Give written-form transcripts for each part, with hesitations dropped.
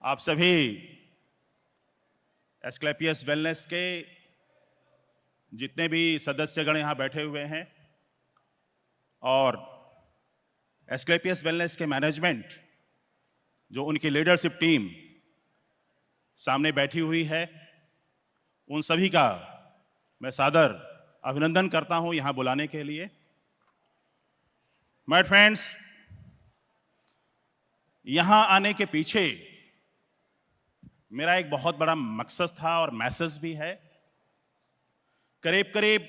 आप सभी Asclepius wellness के जितने भी सदस्यगण यहाँ बैठे हुए हैं और एस्क्लेपियस वेलनेस के मैनेजमेंट, जो उनकी लीडरशिप टीम सामने बैठी हुई है, उन सभी का मैं सादर अभिनंदन करता हूं यहां बुलाने के लिए। माय फ्रेंड्स, यहां आने के पीछे मेरा एक बहुत बड़ा मकसद था और मैसेज भी है। करीब करीब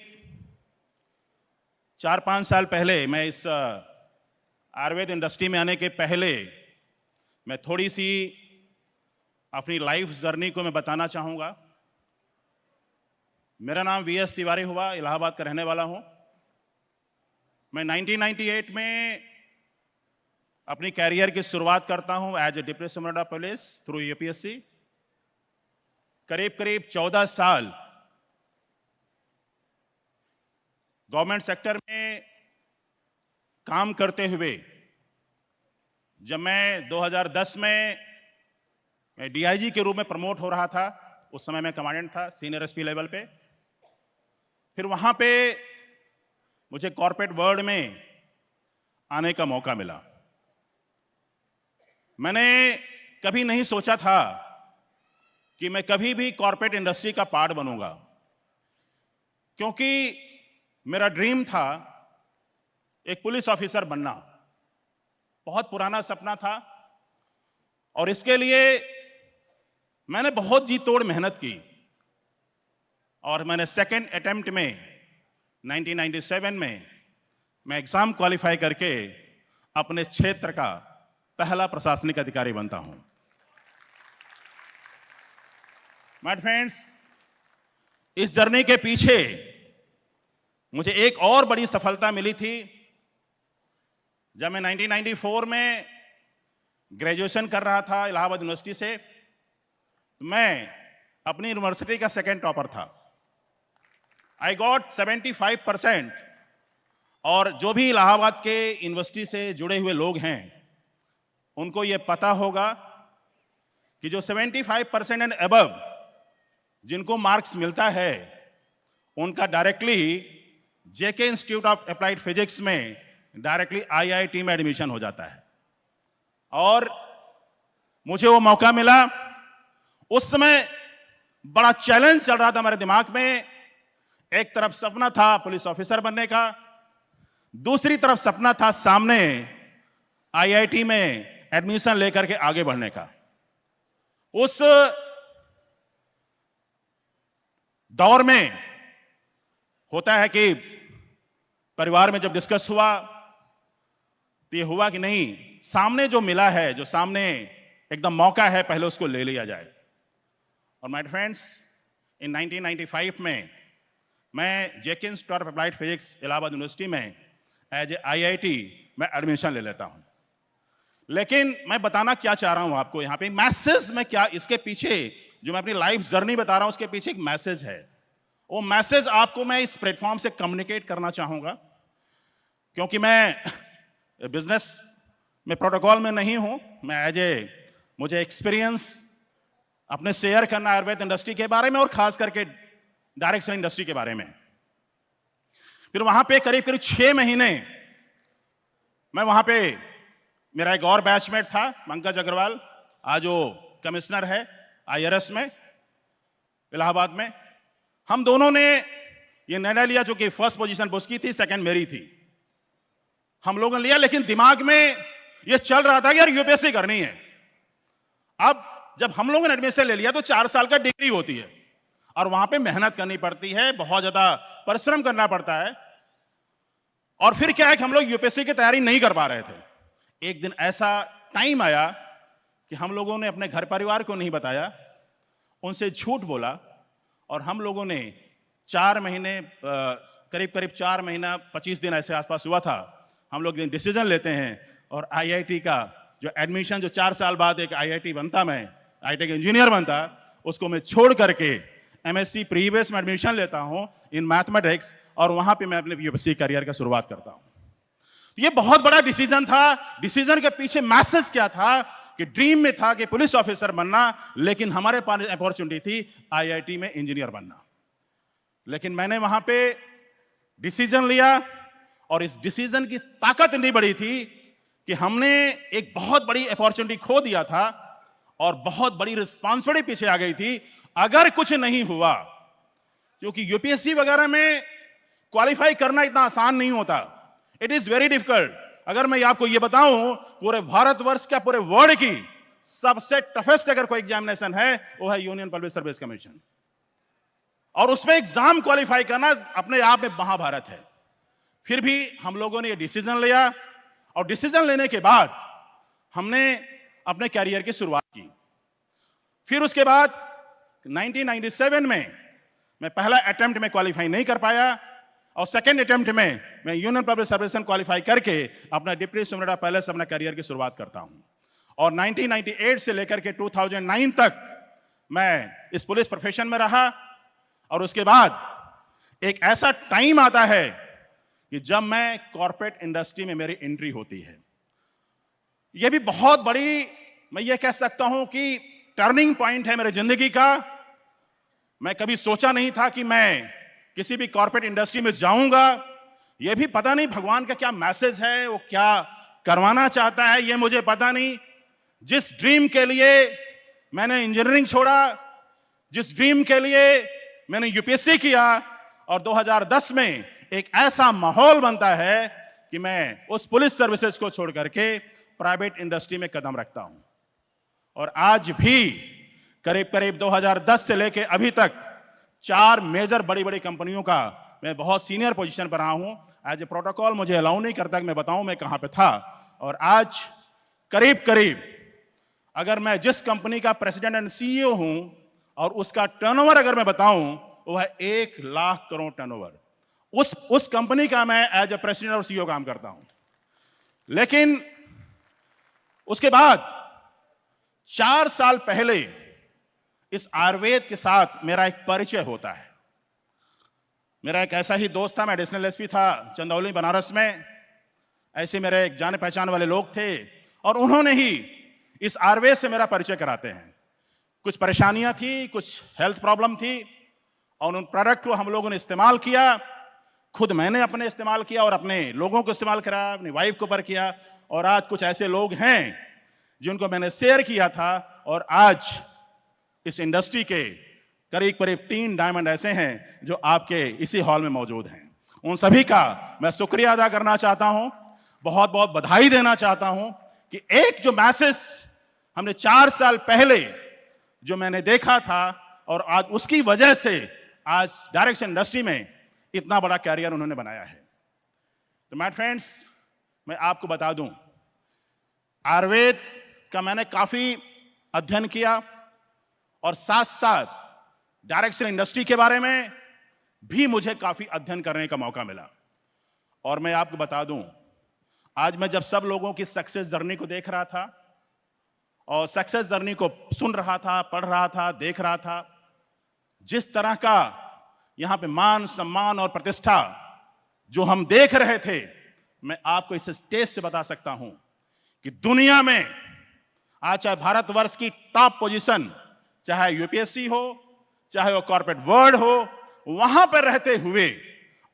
4-5 साल पहले, मैं इस आयुर्वेद इंडस्ट्री में आने के पहले, मैं थोड़ी सी अपनी लाइफ जर्नी को मैं बताना चाहूंगा। मेरा नाम वीएस तिवारी हुआ, इलाहाबाद का रहने वाला हूं। मैं 1998 में अपनी कैरियर की शुरुआत करता हूं as a deputy superintendent of police through UPSC. करीब करीब 14 साल गवर्नमेंट सेक्टर में काम करते हुए, जब मैं 2010 में मैं डीआईजी के रूप में प्रमोट हो रहा था, उस समय मैं कमांडेंट था सीनियर एसपी लेवल पे। फिर वहां पे मुझे कॉर्पोरेट वर्ल्ड में आने का मौका मिला। मैंने कभी नहीं सोचा था कि मैं कभी भी कॉर्पोरेट इंडस्ट्री का पार्ट बनूंगा, क्योंकि मेरा ड्रीम था एक पुलिस ऑफिसर बनना। बहुत पुराना सपना था और इसके लिए मैंने बहुत जी तोड़ मेहनत की और मैंने सेकेंड अटेम्प्ट में 1997 में मैं एग्जाम क्वालिफाई करके अपने क्षेत्र का पहला प्रशासनिक अधिकारी बनता हूं। माय फ्रेंड्स, इस जर्नी के पीछे मुझे एक और बड़ी सफलता मिली थी। जब मैं 1994 में ग्रेजुएशन कर रहा था इलाहाबाद यूनिवर्सिटी से, तो मैं अपनी यूनिवर्सिटी का सेकंड टॉपर था। I got 75%। और जो भी इलाहाबाद के यूनिवर्सिटी से जुड़े हुए लोग हैं, उनको यह पता होगा कि जो 75% एंड अबव जिनको मार्क्स मिलता है, उनका directly JK institute of applied physics में डायरेक्टली आईआईटी में एडमिशन हो जाता है। और मुझे वो मौका मिला। उस समय बड़ा चैलेंज चल रहा था मेरे दिमाग में। एक तरफ सपना था पुलिस ऑफिसर बनने का, दूसरी तरफ सपना था सामने आईआईटी में एडमिशन लेकर के आगे बढ़ने का। उस दौर में होता है कि परिवार में जब डिस्कस हुआ तो ये हुआ कि नहीं, सामने जो मिला है, जो सामने एकदम मौका है, पहले उसको ले लिया जाए। और माय फ्रेंड्स, इन 1995 में मैं JK institute of applied physics Allahabad university में एज ए आईआईटी में एडमिशन ले लेता हूं। लेकिन मैं बताना क्या चाह रहा हूं आपको यहां पे, मैसेज में क्या, इसके पीछे जो मैं अपनी लाइफ जर्नी बता रहा हूं, उसके पीछे एक मैसेज है। वो मैसेज आपको मैं इस प्लेटफॉर्म से कम्युनिकेट करना चाहूंगा, क्योंकि मैं बिजनेस में प्रोटोकॉल में नहीं हूं। मैं मुझे एक्सपीरियंस अपने शेयर करना आयुर्वेद इंडस्ट्री के बारे में और खास करके डायरेक्ट सेलिंग इंडस्ट्री के बारे में। फिर वहां पे करीब करीब 6 महीने मैं वहां पे, मेरा एक और बैचमेट था पंकज अग्रवाल, आज वो कमिश्नर है आईआरएस में इलाहाबाद में। हम दोनों ने ये निर्णय लिया, जो कि फर्स्ट पोजीशन उसकी थी, सेकंड मेरी थी, हम लोगों ने लिया। लेकिन दिमाग में ये चल रहा था कि यार यूपीएससी करनी है। अब जब हम लोगों ने एडमिशन ले लिया तो 4 साल का डिग्री होती है और वहां पे मेहनत करनी पड़ती है, बहुत ज्यादा परिश्रम करना पड़ता है। और फिर क्या है कि हम लोग यूपीएससी की तैयारी नहीं कर पा रहे थे। एक दिन ऐसा टाइम आया कि हम लोगों ने अपने घर परिवार को नहीं बताया, उनसे झूठ बोला, और हम लोगों ने 4 महीने, करीब करीब 4 महीना 25 दिन ऐसे आसपास हुआ था, हम लोग डिसीजन लेते हैं और आईआईटी का जो एडमिशन, जो 4 साल बाद एक आईआईटी बनता, मैं आईआईटी का इंजीनियर बनता, उसको मैं छोड़ करके एमएससी प्रीवियस में एडमिशन लेता हूं इन मैथमेटिक्स, और वहां पे मैं अपने यूपीएससी करियर का शुरुआत करता हूं। ये बहुत बड़ा डिसीजन था। डिसीजन के पीछे मैसेज क्या था कि ड्रीम में था कि पुलिस ऑफिसर बनना, लेकिन हमारे पास अपॉर्चुनिटी थी आईआईटी में इंजीनियर बनना। लेकिन मैंने वहां पे डिसीजन लिया और इस डिसीजन की ताकत नहीं बढ़ी थी कि हमने एक बहुत बड़ी अपॉर्चुनिटी खो दिया था और बहुत बड़ी रिस्पांसिबिलिटी पीछे आ गई थी अगर कुछ नहीं हुआ। क्योंकि यूपीएससी वगैरह में क्वालिफाई करना इतना आसान नहीं होता, इट इज वेरी डिफिकल्ट। अगर मैं आपको यह बताऊं, पूरे भारतवर्ष का, पूरे वर्ल्ड की सबसे टफेस्ट अगर कोई एग्जामिनेशन है वो है यूनियन पब्लिक सर्विस कमीशन, और उसमें एग्जाम क्वालिफाई करना अपने आप में महाभारत है। फिर भी हम लोगों ने ये डिसीजन लिया और डिसीजन लेने के बाद हमने अपने कैरियर की शुरुआत की। फिर उसके बाद 1997 में मैं पहला अटेम्प्ट में क्वालिफाई नहीं कर पाया और सेकंड अटेम्प्ट में मैं यूनियन पब्लिक सर्विस क्वालिफाई करके अपना डिप्टी सुमरेड्डी पैलेस अपना करियर की शुरुआत करता हूं। और 1998 से लेकर के 2009 तक मैं इस पुलिस प्रोफेशन में रहा। और उसके बाद एक ऐसा टाइम आता है कि जब मैं कॉर्पोरेट इंडस्ट्री में मेरी एंट्री होती है। यह भी बहुत बड़ी, मैं ये कह सकता हूं कि टर्निंग पॉइंट है मेरी जिंदगी का। मैं कभी सोचा नहीं था कि मैं किसी भी कॉर्पोरेट इंडस्ट्री में जाऊंगा। यह भी पता नहीं भगवान का क्या मैसेज है, वो क्या करवाना चाहता है, यह मुझे पता नहीं। जिस ड्रीम के लिए मैंने इंजीनियरिंग छोड़ा, जिस ड्रीम के लिए मैंने यूपीएससी किया, और 2010 में एक ऐसा माहौल बनता है कि मैं उस पुलिस सर्विसेज को छोड़ करके प्राइवेट इंडस्ट्री में कदम रखता हूं। और आज भी करीब करीब 2010 से लेके अभी तक 4 मेजर बड़ी बड़ी कंपनियों का मैं बहुत सीनियर पोजीशन पर रहा हूं। एज ए प्रोटोकॉल मुझे अलाउ नहीं करता कि मैं बताऊं मैं कहां पे था। और आज करीब करीब अगर मैं जिस कंपनी का प्रेसिडेंट एंड सीईओ हूं और उसका टर्नओवर अगर मैं बताऊं, वो है 1 लाख करोड़ टर्नओवर। उस कंपनी का मैं एज ए प्रेसिडेंट और सीईओ काम करता हूं। लेकिन उसके बाद 4 साल पहले इस आयुर्वेद के साथ मेरा एक परिचय होता है। मेरा एक ऐसा ही दोस्त था, मैं एडिशनल एसपी था चंदौली बनारस में। ऐसे मेरे एक जाने पहचान वाले लोग थे और उन्होंने ही इस आयुर्वेद से मेरा परिचय कराते हैं। कुछ परेशानियां थी, कुछ हेल्थ प्रॉब्लम थी और उन प्रोडक्ट को हम लोगों ने इस्तेमाल किया। खुद मैंने अपने इस्तेमाल किया और अपने लोगों को इस्तेमाल कराया, अपनी वाइफ को पर किया। और आज कुछ ऐसे लोग हैं जिनको मैंने शेयर किया था और आज इस इंडस्ट्री के करीब करीब 3 डायमंड ऐसे हैं जो आपके इसी हॉल में मौजूद हैं। उन सभी का मैं शुक्रिया अदा करना चाहता हूं, बहुत बहुत बधाई देना चाहता हूं कि एक जो मैसेज हमने 4 साल पहले जो मैंने देखा था और आज उसकी वजह से आज डायरेक्शन इंडस्ट्री में इतना बड़ा कैरियर उन्होंने बनाया है। तो माय फ्रेंड्स, मैं आपको बता दूं, आयुर्वेद का मैंने काफी अध्ययन किया और साथ साथ डायरेक्शन इंडस्ट्री के बारे में भी मुझे काफी अध्ययन करने का मौका मिला। और मैं आपको बता दूं, आज मैं जब सब लोगों की सक्सेस जर्नी को देख रहा था और सक्सेस जर्नी को सुन रहा था, पढ़ रहा था, देख रहा था, जिस तरह का यहां पे मान सम्मान और प्रतिष्ठा जो हम देख रहे थे, मैं आपको इस स्टेज से बता सकता हूं कि दुनिया में आज चाहे भारतवर्ष की टॉप पोजीशन, चाहे यूपीएससी हो, चाहे वो कॉर्पोरेट वर्ल्ड हो, वहां पर रहते हुए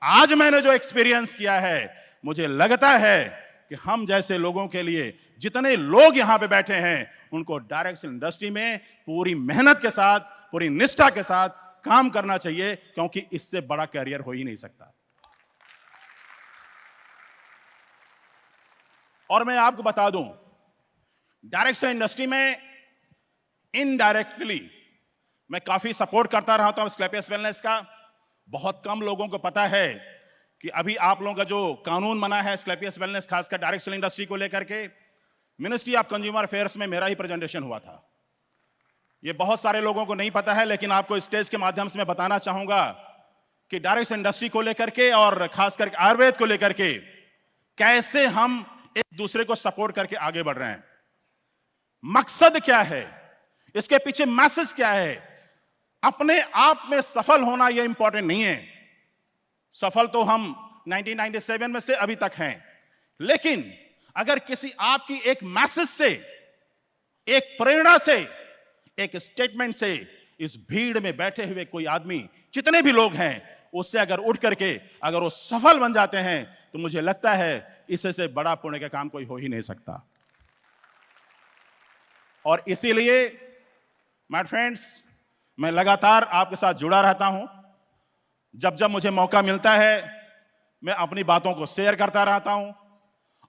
आज मैंने जो एक्सपीरियंस किया है, मुझे लगता है कि हम जैसे लोगों के लिए जितने लोग यहां पे बैठे हैं उनको डायरेक्शन इंडस्ट्री में पूरी मेहनत के साथ, पूरी निष्ठा के साथ काम करना चाहिए, क्योंकि इससे बड़ा कैरियर हो ही नहीं सकता। और मैं आपको बता दूं, डायरेक्शन इंडस्ट्री में इनडायरेक्टली मैं काफी सपोर्ट करता रहा हूं स्कैपियस वेलनेस का। बहुत कम लोगों को पता है कि अभी आप लोगों का जो कानून बना है स्कैपियस वेलनेस, खासकर डायरेक्शन इंडस्ट्री को लेकर के, मिनिस्ट्री ऑफ कंज्यूमर अफेयर्स में मेरा ही प्रेजेंटेशन हुआ था। ये बहुत सारे लोगों को नहीं पता है, लेकिन आपको स्टेज के माध्यम से मैं बताना चाहूंगा कि डायरेक्शन इंडस्ट्री को लेकर के और खासकर आयुर्वेद को लेकर के कैसे हम एक दूसरे को सपोर्ट करके आगे बढ़ रहे हैं। मकसद क्या है, इसके पीछे मैसेज क्या है। अपने आप में सफल होना यह इंपॉर्टेंट नहीं है। सफल तो हम 1997 में से अभी तक हैं, लेकिन अगर किसी आपकी एक मैसेज से एक प्रेरणा से, एक स्टेटमेंट से इस भीड़ में बैठे हुए कोई आदमी, जितने भी लोग हैं, उससे अगर उठ करके अगर वो सफल बन जाते हैं तो मुझे लगता है इससे बड़ा पुण्य का काम कोई हो ही नहीं सकता। और इसीलिए माय फ्रेंड्स, मैं लगातार आपके साथ जुड़ा रहता हूं। जब जब मुझे मौका मिलता है मैं अपनी बातों को शेयर करता रहता हूं।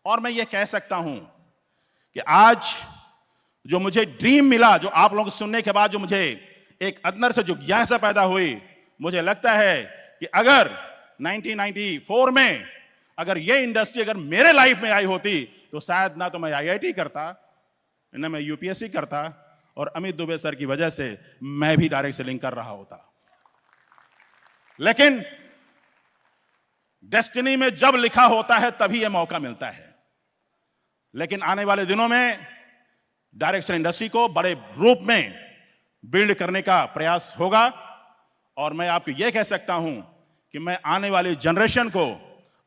और मैं ये कह सकता हूं कि आज जो मुझे ड्रीम मिला, जो आप लोगों को सुनने के बाद जो मुझे एक अंदर से जो जिज्ञासा पैदा हुई, मुझे लगता है कि अगर 1994 में अगर ये इंडस्ट्री अगर मेरे लाइफ में आई होती तो शायद ना तो मैं IIT करता, ना मैं UPSC करता, और अमित दुबे सर की वजह से मैं भी डायरेक्ट सेलिंग कर रहा होता। लेकिन डेस्टिनी में जब लिखा होता है तभी यह मौका मिलता है। लेकिन आने वाले दिनों में डायरेक्ट सेलिंग इंडस्ट्री को बड़े रूप में बिल्ड करने का प्रयास होगा। और मैं आपको यह कह सकता हूं कि मैं आने वाली जनरेशन को,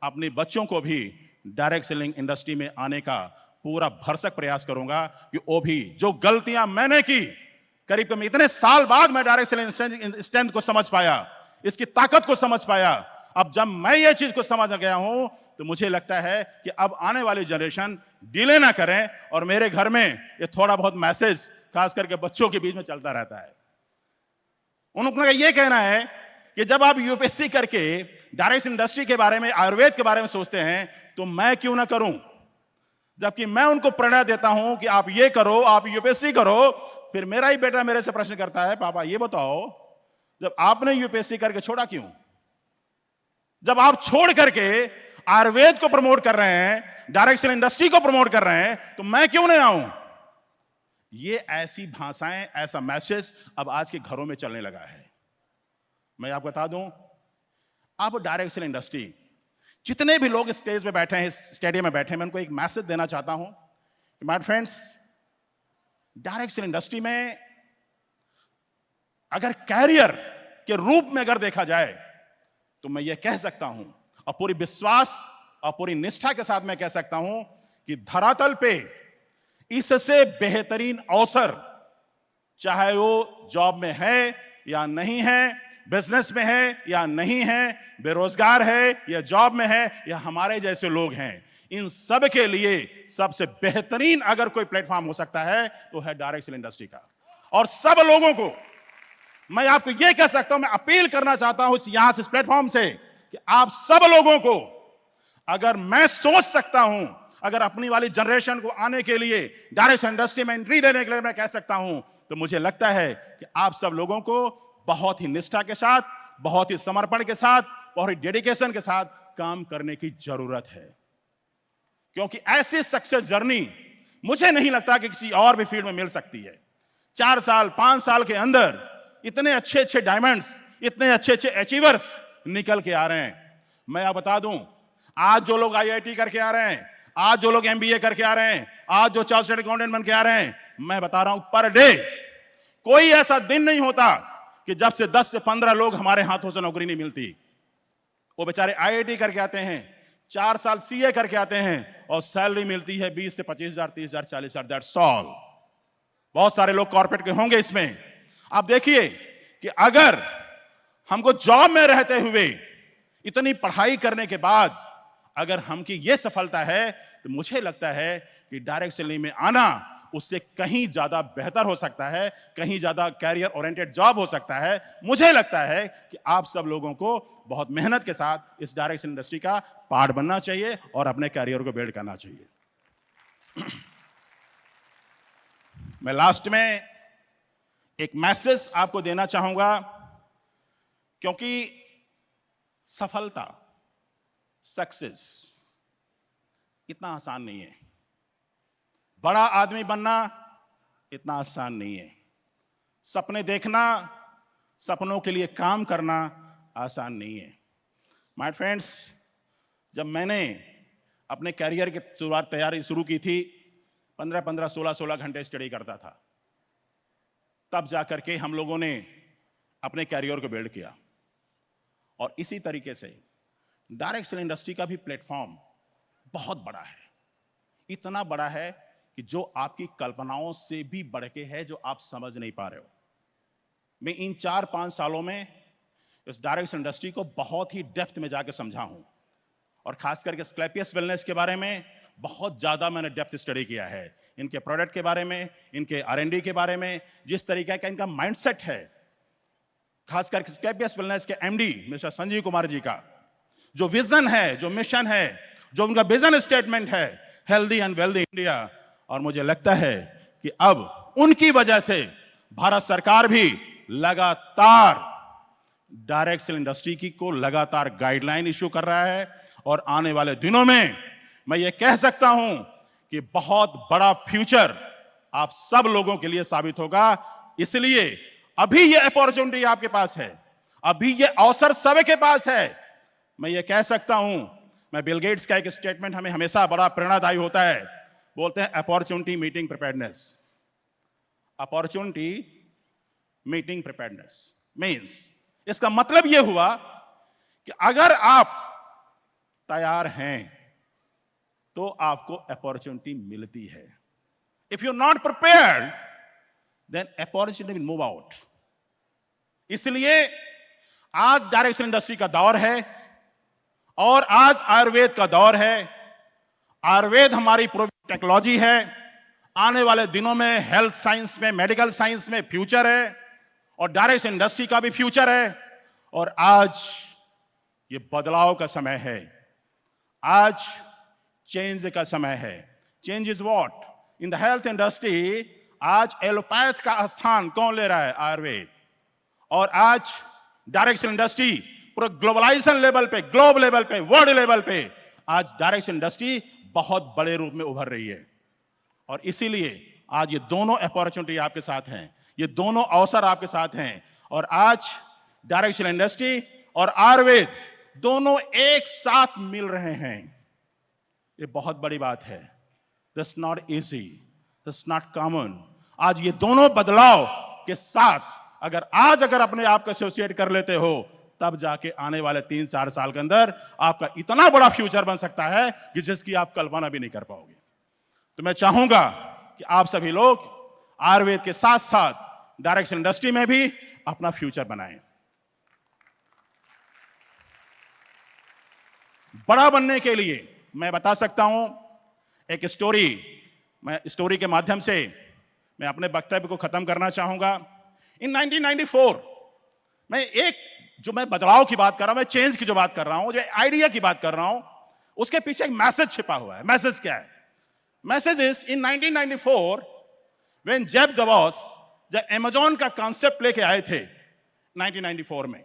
अपने बच्चों को भी डायरेक्ट सेलिंग इंडस्ट्री में आने का पूरा भरसक प्रयास करूंगा कि वो भी जो गलतियां मैंने की, करीब इतने साल बाद मैं डायरेक्ट सेलिंग स्ट्रेंथ को समझ पाया, इसकी ताकत को समझ पाया। अब जब मैं ये चीज को समझ गया हूं तो मुझे लगता है कि अब आने वाली जनरेशन डिले ना करें। और मेरे घर में ये थोड़ा बहुत मैसेज खास करके बच्चों के बीच में चलता रहता है। उनका ये कहना है कि जब आप UPSC करके डायरेक्ट इंडस्ट्री के बारे में, आयुर्वेद के बारे में सोचते हैं तो मैं क्यों ना करूं। जबकि मैं उनको प्रेरणा देता हूं कि आप ये करो, आप UPSC करो। फिर मेरा ही बेटा मेरे से प्रश्न करता है, पापा ये बताओ जब आपने UPSC करके छोड़ा क्यों? जब आप छोड़ करके आयुर्वेद को प्रमोट कर रहे हैं, डायरेक्ट सेलिंग इंडस्ट्री को प्रमोट कर रहे हैं, तो मैं क्यों नहीं आऊं? ये ऐसी भाषाएं, ऐसा मैसेज अब आज के घरों में चलने लगा है। मैं आपको बता दूं, अब डायरेक्ट सेलिंग इंडस्ट्री, जितने भी लोग स्टेज पे बैठे हैं, इस स्टेडियम में बैठे हैं, मैं उनको एक मैसेज देना चाहता हूं कि my friends, direct selling industry में अगर कैरियर के रूप में अगर देखा जाए तो मैं ये कह सकता हूं और पूरी विश्वास और पूरी निष्ठा के साथ मैं कह सकता हूं कि धरातल पे इससे बेहतरीन अवसर, चाहे वो जॉब में है या नहीं है, बिजनेस में है या नहीं है, बेरोजगार है या जॉब में है, या हमारे जैसे लोग हैं, इन सब के लिए सबसे बेहतरीन अगर कोई प्लेटफॉर्म हो सकता है तो है डायरेक्ट सेलिंग इंडस्ट्री का। और सब लोगों को मैं आपको यह कह सकता हूं, मैं अपील करना चाहता हूं यहां से, इस प्लेटफॉर्म से, कि आप सब लोगों को, अगर मैं सोच सकता हूं, अगर अपनी वाली जनरेशन को आने के लिए डायरेक्ट इंडस्ट्री में एंट्री लेने के लिए मैं कह सकता हूं, तो मुझे लगता है कि आप सब लोगों को बहुत ही निष्ठा के साथ, बहुत ही समर्पण के साथ, बहुत ही डेडिकेशन के साथ काम करने की जरूरत है। क्योंकि ऐसी सक्सेस जर्नी मुझे नहीं लगता कि किसी और भी फील्ड में मिल सकती है। 4 साल 5 साल के अंदर इतने अच्छे अच्छे डायमंड्स, इतने अच्छे अच्छे अचीवर्स निकल के आ रहे हैं। मैं आप बता दूं, आज जो लोग IIT करके आ रहे हैं, आज जो लोग MBA करके आ रहे हैं, आज जो चार्टर्ड अकाउंटेंट बन के आ रहे हैं, मैं बता रहा हूं पर डे कोई ऐसा दिन नहीं होता कि जब से 10 से 15 लोग हमारे हाथों से नौकरी नहीं मिलती। वो बेचारे IIT करके आते हैं, 4 साल CA करके आते हैं और सैलरी मिलती है 20 से 25,000, 30,000, 40,000, दैट्स ऑल। बहुत सारे लोग कॉर्पोरेट के होंगे इसमें। आप देखिए कि अगर हमको जॉब में रहते हुए इतनी पढ़ाई करने के बाद अगर हमकी ये सफलता है, तो मुझे लगता है कि डायरेक्ट सेलिंग में आना उससे कहीं ज्यादा बेहतर हो सकता है, कहीं ज्यादा कैरियर ओरिएंटेड जॉब हो सकता है। मुझे लगता है कि आप सब लोगों को बहुत मेहनत के साथ इस डायरेक्ट सेलिंग इंडस्ट्री का पार्ट बनना चाहिए और अपने कैरियर को बिल्ड करना चाहिए। मैं लास्ट में एक मैसेज आपको देना चाहूंगा, क्योंकि सफलता, सक्सेस इतना आसान नहीं है। बड़ा आदमी बनना इतना आसान नहीं है। सपने देखना, सपनों के लिए काम करना आसान नहीं है। माय फ्रेंड्स, जब मैंने अपने कैरियर की शुरुआत तैयारी शुरू की थी, 15-15, 16-16 घंटे स्टडी करता था। तब जाकर के हम लोगों ने अपने कैरियर को बिल्ड किया। और इसी तरीके से डायरेक्ट सेलिंग इंडस्ट्री का भी प्लेटफॉर्म बहुत बड़ा है। इतना बड़ा है कि जो आपकी कल्पनाओं से भी बढ़ के है, जो आप समझ नहीं पा रहे हो। मैं इन 4-5 सालों में इस डायरेक्ट इंडस्ट्री को बहुत ही डेप्थ में जाके समझा हूं, और खास करके स्क्लेपियस वेलनेस के बारे में बहुत ज्यादा मैंने डेप्थ स्टडी किया है, इनके प्रोडक्ट के बारे में, इनके R&D के बारे में, जिस तरीके का इनका माइंडसेट है, खास करके स्क्लेपियस वेलनेस के MD मिस्टर संजीव कुमार जी का जो विजन है, जो मिशन है, जो उनका विजन स्टेटमेंट है, हेल्दी एंड वेल्दी इंडिया। और मुझे लगता है कि अब उनकी वजह से भारत सरकार भी लगातार डायरेक्ट सेल इंडस्ट्री की को लगातार गाइडलाइन इशू कर रहा है, और आने वाले दिनों में मैं ये कह सकता हूं कि बहुत बड़ा फ्यूचर आप सब लोगों के लिए साबित होगा। इसलिए अभी ये अपॉर्चुनिटी आपके पास है, अभी ये अवसर सबके पास है। मैं ये कह सकता हूं, मैं बिल गेट्स का एक स्टेटमेंट हमें हमेशा बड़ा प्रेरणादायी होता है, बोलते हैं opportunity meeting preparedness. Opportunity meeting preparedness means, इसका मतलब यह हुआ कि अगर आप तैयार हैं तो आपको अपॉर्चुनिटी मिलती है। If you are not prepared then opportunity will move out. इसलिए आज डायरेक्ट सेल इंडस्ट्री का दौर है, और आज आयुर्वेद का दौर है। आयुर्वेद हमारी टेक्नोलॉजी है, आने वाले दिनों में हेल्थ साइंस में, मेडिकल साइंस में फ्यूचर है, और डायरेक्ट इंडस्ट्री का भी फ्यूचर है। और आज ये बदलाव का समय है, आज चेंज का समय है। Change is what in the health industry. आज एलोपैथ का स्थान कौन ले रहा है? आयुर्वेद। और आज डायरेक्ट इंडस्ट्री पूरे ग्लोबलाइजेशन लेवल पे, ग्लोब लेवल पे, वर्ल्ड लेवल पे आज डायरेक्ट इंडस्ट्री बहुत बड़े रूप में उभर रही है। और इसीलिए आज ये दोनों अपॉर्चुनिटी आपके साथ हैं, ये दोनों अवसर आपके साथ हैं। और आज डायरेक्ट इंडस्ट्री और आयुर्वेद दोनों एक साथ मिल रहे हैं, ये बहुत बड़ी बात है। This not easy, this not common. आज ये दोनों बदलाव के साथ अगर अपने आप को एसोसिएट कर लेते हो, तब जाके आने वाले 3-4 साल के अंदर आपका इतना बड़ा फ्यूचर बन सकता है कि जिसकी आप कल्पना भी नहीं कर पाओगे। तो मैं चाहूंगा कि आप सभी लोग आयुर्वेद के साथ साथ डायरेक्ट इंडस्ट्री में भी अपना फ्यूचर बनाएं। बड़ा बनने के लिए मैं बता सकता हूं एक स्टोरी। मैं स्टोरी के माध्यम से मैं अपने वक्तव्य को खत्म करना चाहूंगा। इन 1994 मैं बदलाव की बात कर रहा हूं, मैं चेंज की जो बात कर रहा हूं, जो आइडिया की बात कर रहा हूं, उसके पीछे एक मैसेज छिपा हुआ है। मैसेज क्या है? Message is in 1994 when Jeff Bezos जब अमेज़न का कॉन्सेप्ट लेके आए थे 1994 में,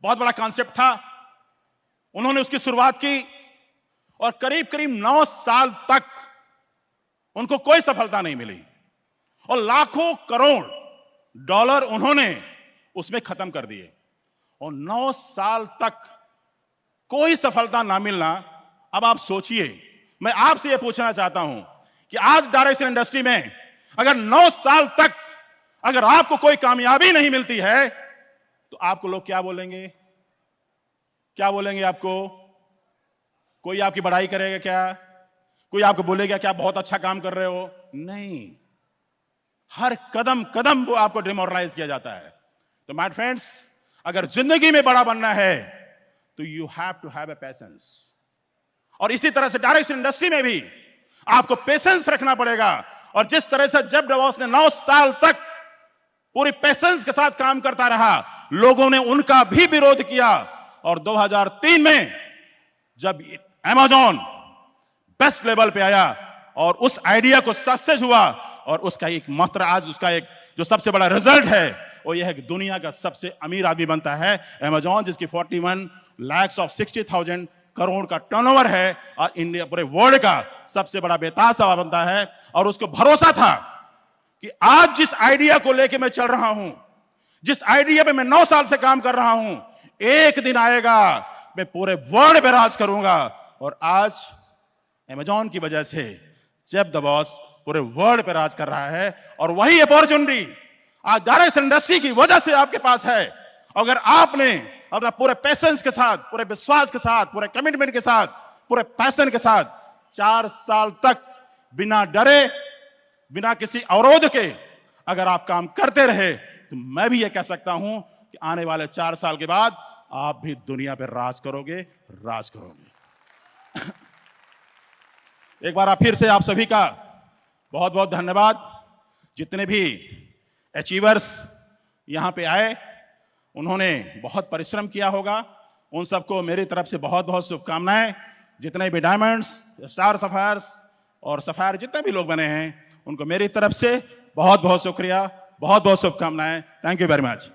बहुत बड़ा कॉन्सेप्ट था, उन्होंने उसकी शुरुआत की और करीब करीब 9 साल तक उनको कोई सफलता नहीं मिली और लाखों करोड़ डॉलर उन्होंने उसमें खत्म कर दिए। और 9 साल तक कोई सफलता ना मिलना। अब आप सोचिए, मैं आपसे यह पूछना चाहता हूं कि आज डायरेक्ट इंडस्ट्री में अगर 9 साल तक अगर आपको कोई कामयाबी नहीं मिलती है तो आपको लोग क्या बोलेंगे? क्या बोलेंगे आपको? कोई आपकी बड़ाई करेगा क्या? कोई आपको बोलेगा क्या बहुत अच्छा काम कर रहे हो? नहीं, हर कदम कदम वो आपको डिमोरलाइज किया जाता है। तो माय फ्रेंड्स, अगर जिंदगी में बड़ा बनना है तो you have to have a patience. और इसी तरह से डायरेक्ट इंडस्ट्री में भी आपको पेशेंस रखना पड़ेगा। और जिस तरह से जेफ बेजोस ने 9 साल तक पूरी पेशेंस के साथ काम करता रहा, लोगों ने उनका भी विरोध किया। और 2003 में जब अमेज़न बेस्ट लेवल पे आया और उस आइडिया को सक्सेस हुआ, और उसका एक मात्र आज उसका एक जो सबसे बड़ा रिजल्ट है वो यह है कि दुनिया का सबसे अमीर आदमी बनता है अमेज़न, जिसकी 41 लाख ऑफ 60,000 करोड़ का टर्नओवर है, और इंडिया पूरे वर्ल्ड का सबसे बड़ा बेताज बनता है। और उसको भरोसा था कि आज जिस आइडिया को लेके मैं चल रहा हूं, जिस आइडिया पे मैं 9 साल से काम कर रहा हूं, एक दिन आएगा मैं पूरे वर्ल्ड पे राज करूंगा। और आज अमेज़न की वजह से जेफ बेजोस पूरे वर्ल्ड पे राज कर रहा है। और वही अपॉर्चुनिटी आज डायरेक्ट इंडस्ट्री की वजह से आपके पास है। अगर आपने अपना पूरे पेशेंस के साथ, पूरे विश्वास के साथ, पूरे कमिटमेंट के साथ, पूरे पैशन के साथ 4 साल तक बिना डरे, बिना किसी अवरोध के अगर आप काम करते रहे तो मैं भी ये कह सकता हूं कि आने वाले 4 साल के बाद आप भी दुनिया पर राज करोगे, राज करोगे। एक बार फिर से आप सभी का बहुत बहुत धन्यवाद। जितने भी अचीवर्स यहां पे आए, उन्होंने बहुत परिश्रम किया होगा, उन सबको मेरी तरफ से बहुत बहुत शुभकामनाएं। जितने भी डायमंड्स, स्टार सफायर्स और सफायर जितने भी लोग बने हैं, उनको मेरी तरफ से बहुत बहुत शुक्रिया, बहुत बहुत शुभकामनाएं। Thank you very much.